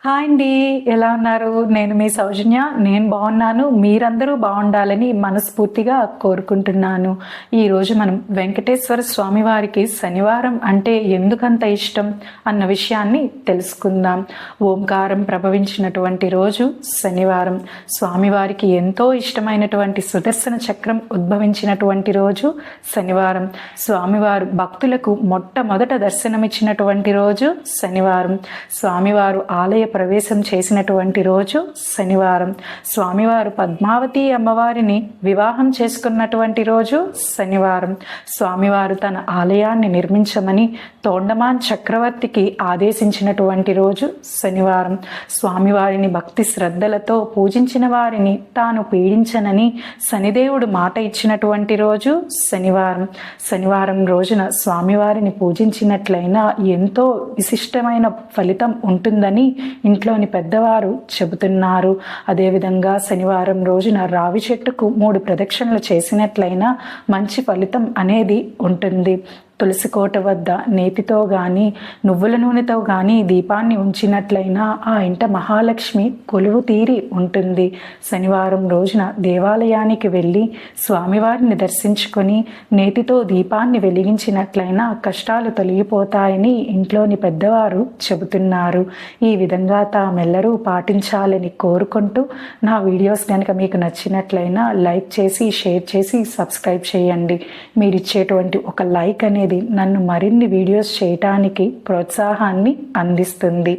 Hi అండి, ఎలా ఉన్నారు? నేను మీ సౌజన్య. నేను బాగున్నాను. మీరందరూ బాగుండాలని మనస్ఫూర్తిగా కోరుకుంటున్నాను. ఈరోజు మనం వెంకటేశ్వర స్వామి వారికి శనివారం అంటే ఎందుకంత ఇష్టం అన్న విషయాన్ని తెలుసుకుందాం. ఓంకారం ప్రభవించినటువంటి రోజు శనివారం. స్వామివారికి ఎంతో ఇష్టమైనటువంటి సుదర్శన చక్రం ఉద్భవించినటువంటి రోజు శనివారం. స్వామివారు భక్తులకు మొట్టమొదట దర్శనమిచ్చినటువంటి రోజు శనివారం. స్వామివారు ఆలయ ప్రవేశం చేసినటువంటి రోజు శనివారం. స్వామివారు పద్మావతి అమ్మవారిని వివాహం చేసుకున్నటువంటి రోజు శనివారం. స్వామివారు తన ఆలయాన్ని నిర్మించమని తోండమాన్ చక్రవర్తికి ఆదేశించినటువంటి రోజు శనివారం. స్వామివారిని భక్తి శ్రద్ధలతో పూజించిన వారిని తాను పీడించనని శనిదేవుడు మాట ఇచ్చినటువంటి రోజు శనివారం. శనివారం రోజున స్వామివారిని పూజించినట్లయినా ఎంతో విశిష్టమైన ఫలితం ఉంటుందని ఇంట్లోని పెద్దవారు చెబుతున్నారు. అదేవిధంగా శనివారం రోజున రావి చెట్టుకు 3 ప్రదక్షిణలు చేసినట్లయినా మంచి ఫలితం అనేది ఉంటుంది. తులసి కోట వద్ద నేతితో కానీ నువ్వుల నూనెతో కానీ దీపాన్ని ఉంచినట్లయినా ఆ ఇంట మహాలక్ష్మి కొలువు తీరి ఉంటుంది. శనివారం రోజున దేవాలయానికి వెళ్ళి స్వామివారిని దర్శించుకొని నేతితో దీపాన్ని వెలిగించినట్లయినా కష్టాలు తొలగిపోతాయని ఇంట్లోని పెద్దవారు చెబుతున్నారు. ఈ విధంగా తామెల్లరూ పాటించాలని కోరుకుంటూ నా వీడియోస్ కనుక మీకు నచ్చినట్లయినా లైక్ చేసి షేర్ చేసి సబ్స్క్రైబ్ చేయండి. మీరు ఇచ్చేటువంటి ఒక లైక్ అనేది నన్ను మరిన్ని వీడియోస్ చేయటానికి ప్రోత్సాహాన్ని అందిస్తుంది.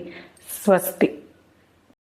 స్వస్తి.